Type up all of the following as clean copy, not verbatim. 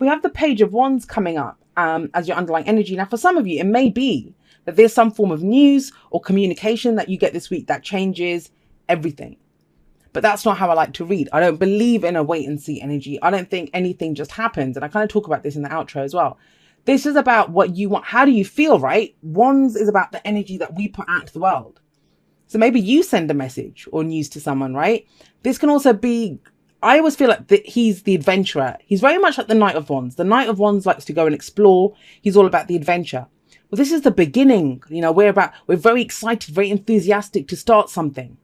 we have the Page of Wands coming up as your underlying energy. Now, for some of you, it may be that there's some form of news or communication that you get this week that changes everything. But that's not how I like to read. I don't believe in a wait and see energy. I don't think anything just happens. And I kind of talk about this in the outro as well. This is about what you want. How do you feel, right? Wands is about the energy that we put out to the world. So maybe you send a message or news to someone, right? This can also be, I always feel like he's the adventurer. He's very much like the Knight of Wands. The Knight of Wands likes to go and explore. He's all about the adventure. Well, this is the beginning. You know, we're very excited, very enthusiastic to start something.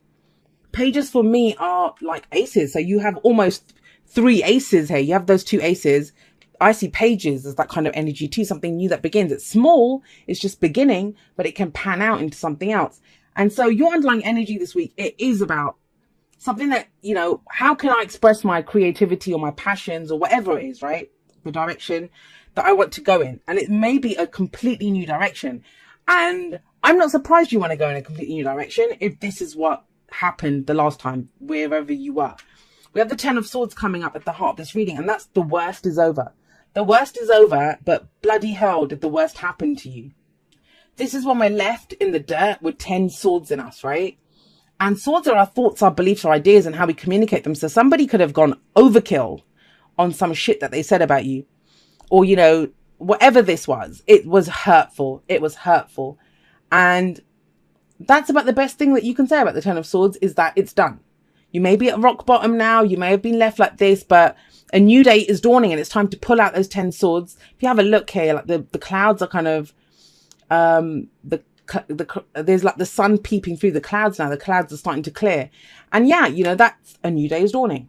Pages for me are like aces. So you have almost 3 aces here. You have those 2 aces. I see pages as that kind of energy too, something new that begins. It's small, it's just beginning, but it can pan out into something else. And so your underlying energy this week, it is about something that, you know, how can I express my creativity or my passions or whatever it is, right? The direction that I want to go in. And it may be a completely new direction. And I'm not surprised you want to go in a completely new direction if this is what happened the last time, wherever you were. We have the 10 of Swords coming up at the heart of this reading, and that's the worst is over. The worst is over, but bloody hell did the worst happen to you. This is when we're left in the dirt with 10 swords in us, right? And swords are our thoughts, our beliefs, our ideas, and how we communicate them. So somebody could have gone overkill on some shit that they said about you, or, you know, whatever this was, it was hurtful. It was hurtful. And that's about the best thing that you can say about the 10 of Swords is that it's done. You may be at rock bottom now. You may have been left like this, but a new day is dawning and it's time to pull out those 10 swords. If you have a look here, like the clouds are kind of, there's like the sun peeping through the clouds now. The clouds are starting to clear. And yeah, you know, that's a new day is dawning.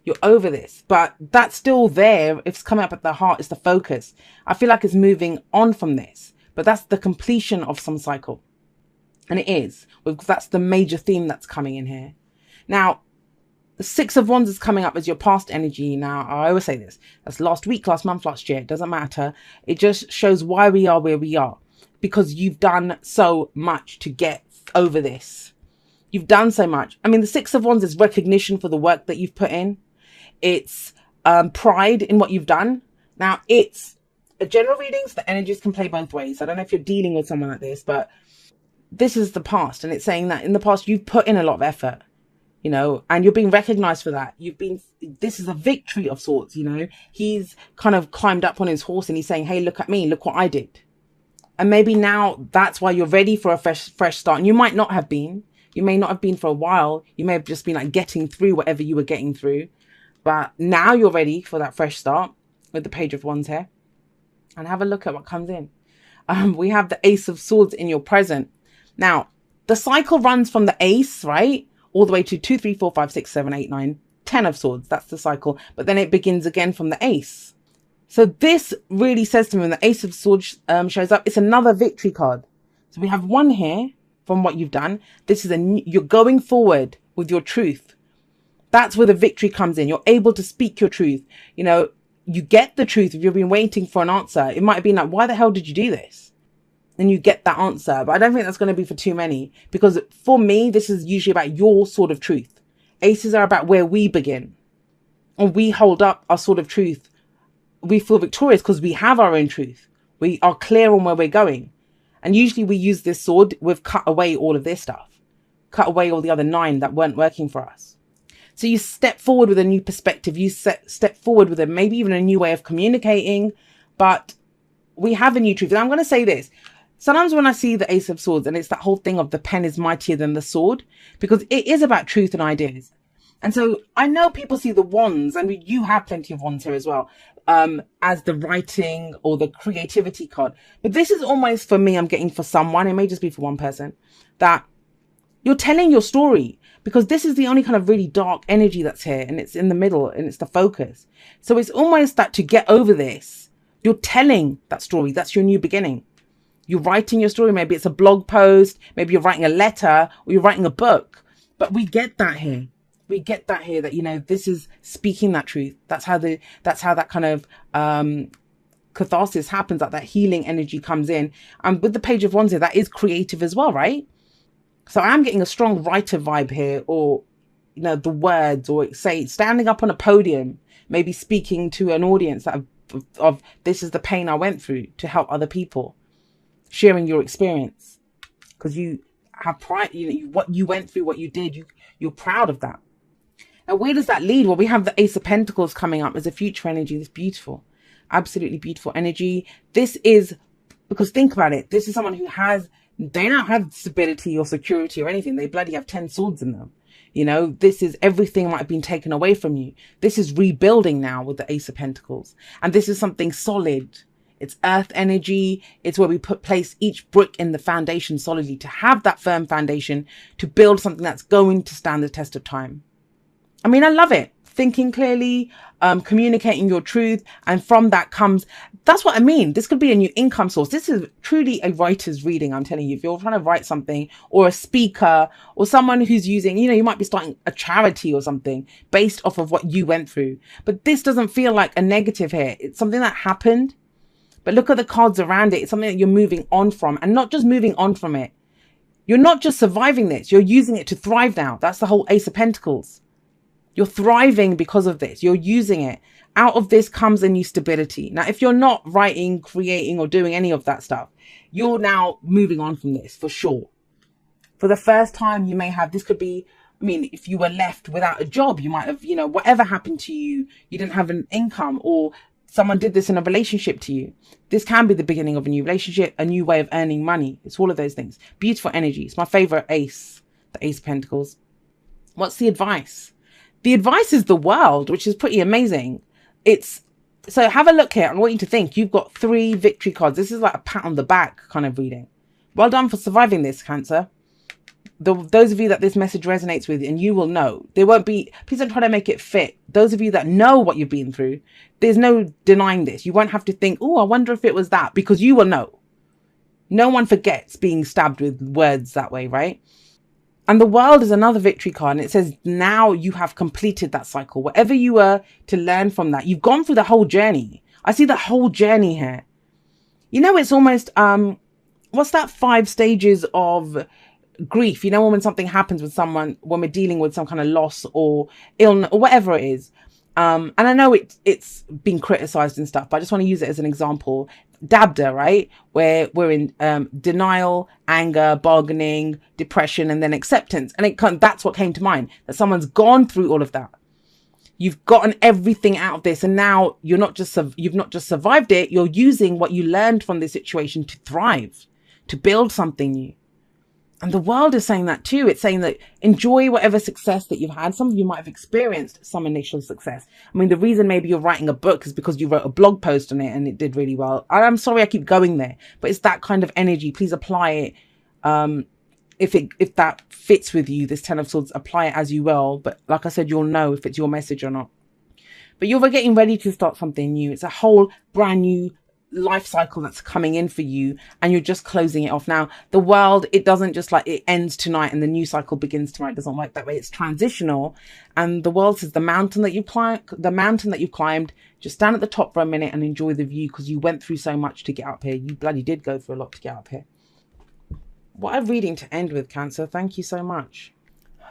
You're over this, but that's still there. If it's coming up at the heart, it's the focus. I feel like it's moving on from this, but that's the completion of some cycle. And it is, because that's the major theme that's coming in here. Now, the 6 of Wands is coming up as your past energy. Now, I always say this. That's last week, last month, last year. It doesn't matter. It just shows why we are where we are. Because you've done so much to get over this. You've done so much. I mean, the 6 of Wands is recognition for the work that you've put in. It's pride in what you've done. Now, it's a general reading, so the energies can play both ways. I don't know if you're dealing with someone like this, but this is the past, and it's saying that in the past you've put in a lot of effort, you know, and you're being recognized for that. This is a victory of sorts, you know. He's kind of climbed up on his horse and he's saying, hey, look at me, look what I did. And maybe now that's why you're ready for a fresh start. And you might not have been. You may not have been for a while. You may have just been like getting through whatever you were getting through. But now you're ready for that fresh start with the Page of Wands here. And have a look at what comes in. We have the Ace of Swords in your present. Now, the cycle runs from the Ace, right? All the way to 2, 3, 4, 5, 6, 7, 8, 9, 10 of Swords. That's the cycle. But then it begins again from the Ace. So this really says to me when the Ace of Swords shows up, it's another victory card. So we have one here from what you've done. This is you're going forward with your truth. That's where the victory comes in. You're able to speak your truth. You know, you get the truth. If you've been waiting for an answer, it might have been like, why the hell did you do this? And you get that answer. But I don't think that's going to be for too many, because for me, this is usually about your sword of truth. Aces are about where we begin, and we hold up our sword of truth. We feel victorious because we have our own truth. We are clear on where we're going. And usually we use this sword, we've cut away all of this stuff, cut away all the other 9 that weren't working for us. So you step forward with a new perspective. You step forward with maybe even a new way of communicating, but we have a new truth. And I'm going to say this. Sometimes when I see the Ace of Swords, and it's that whole thing of the pen is mightier than the sword, because it is about truth and ideas. And so I know people see the wands, and you have plenty of wands here as well, as the writing or the creativity card. But this is almost, for me, I'm getting for someone, it may just be for one person, that you're telling your story, because this is the only kind of really dark energy that's here, and it's in the middle, and it's the focus. So it's almost that to get over this, you're telling that story. That's your new beginning. You're writing your story. Maybe it's a blog post. Maybe you're writing a letter, or you're writing a book. But we get that here. We get that here, that, you know, this is speaking that truth. That's how that kind of catharsis happens, that healing energy comes in. And with the Page of Wands here, that is creative as well, right? So I'm getting a strong writer vibe here, or, you know, the words, or say standing up on a podium, maybe speaking to an audience that have of this is the pain I went through to help other people, sharing your experience, because you have pride, what you went through, what you did, you're proud of that. And where does that lead? Well, we have the Ace of Pentacles coming up as a future energy. This beautiful, absolutely beautiful energy. This is, because think about it, this is someone who they don't have stability or security or anything. They bloody have 10 swords in them. This is everything might have been taken away from you. This is rebuilding now with the Ace of Pentacles. And this is something solid. It's earth energy. It's where we place each brick in the foundation solidly to have that firm foundation to build something that's going to stand the test of time. I mean, I love it. Thinking clearly, communicating your truth. And from that comes, that's what I mean. This could be a new income source. This is truly a writer's reading. I'm telling you, if you're trying to write something, or a speaker, or someone who's using, you might be starting a charity or something based off of what you went through. But this doesn't feel like a negative here. It's something that happened. But look at the cards around it. It's something that you're moving on from, and not just moving on from it. You're not just surviving this. You're using it to thrive now. That's the whole Ace of Pentacles. You're thriving because of this. You're using it. Out of this comes a new stability. Now, if you're not writing, creating, or doing any of that stuff, you're now moving on from this for sure. For the first time, you may have, this could be, if you were left without a job, you might have, whatever happened to you, you didn't have an income, or someone did this in a relationship to you. This can be the beginning of a new relationship, a new way of earning money. It's all of those things. Beautiful energy. It's my favorite ace, the Ace of Pentacles. What's the advice? The advice is the World, which is pretty amazing. So have a look here. I want you to think. You've got 3 victory cards. This is like a pat on the back kind of reading. Well done for surviving this, Cancer. Those of you that this message resonates with, and you will know. There won't be, please don't try to make it fit. Those of you that know what you've been through, there's no denying this. You won't have to think, oh, I wonder if it was that, because you will know. No one forgets being stabbed with words that way, right? And the World is another victory card. And it says, now you have completed that cycle. Whatever you were to learn from that, you've gone through the whole journey. I see the whole journey here. It's almost, what's that 5 stages of grief? When something happens with someone, when we're dealing with some kind of loss or illness or whatever it is. And I know it's been criticized and stuff, but I just want to use it as an example. Dabda, right? Where we're in denial, anger, bargaining, depression, and then acceptance. And that's what came to mind, that someone's gone through all of that. You've gotten everything out of this. And now you've not just survived it. You're using what you learned from this situation to thrive, to build something new. And the World is saying that too. It's saying that enjoy whatever success that you've had. Some of you might have experienced some initial success. The reason maybe you're writing a book is because you wrote a blog post on it and it did really well. I'm sorry I keep going there, but it's that kind of energy. Please apply it. If that fits with you, this 10 of Swords, apply it as you will. But like I said, you'll know if it's your message or not. But you're getting ready to start something new. It's a whole brand new life cycle that's coming in for you, and you're just closing it off. Now, the World, it doesn't just like it ends tonight and the new cycle begins tomorrow. It doesn't work that way. It's transitional. And the World says the mountain that you've climbed, just stand at the top for a minute and enjoy the view, because you went through so much to get up here. You bloody did go through a lot to get up here. What a reading to end with, Cancer. Thank you so much.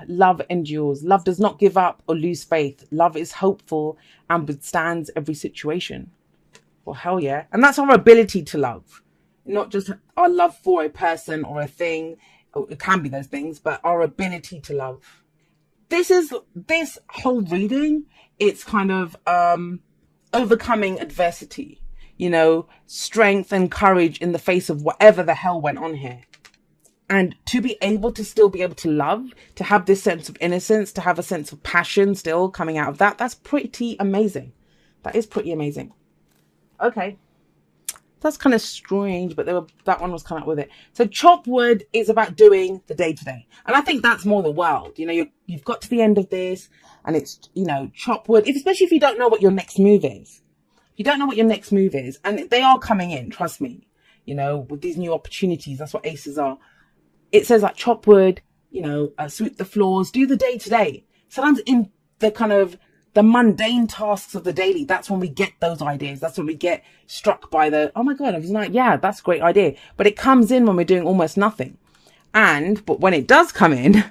Love endures. Love does not give up or lose faith. Love is hopeful and withstands every situation. Well, hell yeah. And that's our ability to love. Not just our love for a person or a thing. It can be those things, but our ability to love. This whole reading, it's kind of overcoming adversity. Strength and courage in the face of whatever the hell went on here. And to be able to still be able to love, to have this sense of innocence, to have a sense of passion still coming out of that, that's pretty amazing. That is pretty amazing. Okay. That's kind of strange, but that one was coming up with it. So chop wood is about doing the day-to-day. And I think that's more the World. You've got to the end of this and it's, chop wood, especially if you don't know what your next move is. You don't know what your next move is. And they are coming in, trust me, with these new opportunities. That's what aces are. It says like chop wood, sweep the floors, do the day-to-day. Sometimes in the kind of the mundane tasks of the daily, that's when we get those ideas. That's when we get struck by oh my God, I was like, yeah, that's a great idea. But it comes in when we're doing almost nothing. But when it does come in,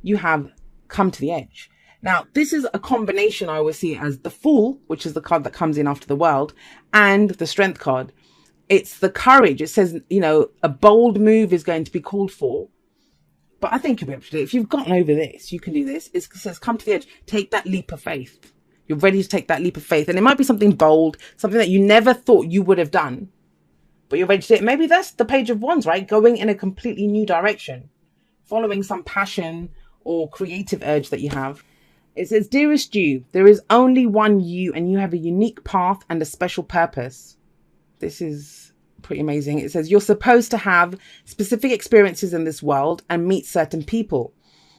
you have come to the edge. Now, this is a combination. I always see it as the Fool, which is the card that comes in after the World, and the Strength card. It's the courage. It says, a bold move is going to be called for. But I think you'll be able to do it. If you've gotten over this, you can do this. It says, come to the edge. Take that leap of faith. You're ready to take that leap of faith. And it might be something bold, something that you never thought you would have done. But you're ready to do it. Maybe that's the Page of Wands, right? Going in a completely new direction. Following some passion or creative urge that you have. It says, dearest you, there is only one you, and you have a unique path and a special purpose. This is pretty amazing. It says, you're supposed to have specific experiences in this world and meet certain people.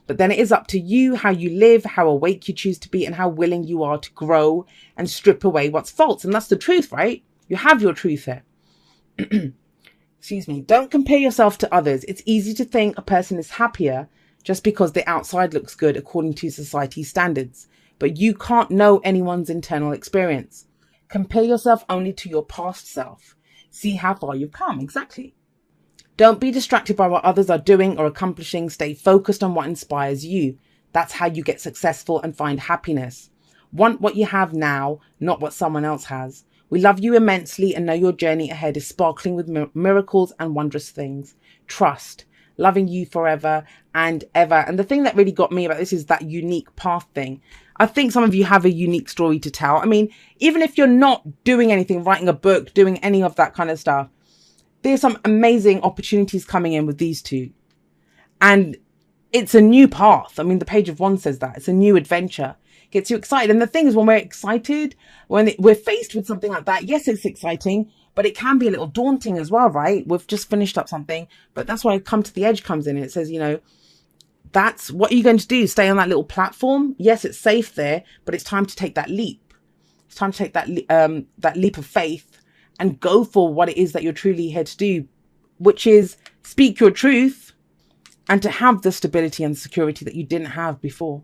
But then it is up to you how you live, how awake you choose to be, and how willing you are to grow and strip away what's false. And that's the truth, right? You have your truth here. Excuse me. Don't compare yourself to others. It's easy to think a person is happier just because the outside looks good according to society's standards. But you can't know anyone's internal experience. Compare yourself only to your past self. See how far you've come. Exactly. Don't be distracted by what others are doing or accomplishing. Stay focused on what inspires you. That's how you get successful and find happiness. Want what you have now, not what someone else has. We love you immensely and know your journey ahead is sparkling with miracles and wondrous things. Trust. Loving you forever and ever. And the thing that really got me about this is that unique path thing. I think some of you have a unique story to tell. I mean, even if you're not doing anything, writing a book, doing any of that kind of stuff, there's some amazing opportunities coming in with these two. And it's a new path. I mean, the Page of Wands says that. It's a new adventure. Gets you excited. And the thing is, when we're excited, when we're faced with something like that, yes, it's exciting, but it can be a little daunting as well, right? We've just finished up something, but that's why Come to the Edge comes in. It says, that's what are you going to do? Stay on that little platform? Yes, it's safe there, but it's time to take that leap. It's time to take that leap of faith and go for what it is that you're truly here to do, which is speak your truth and to have the stability and security that you didn't have before.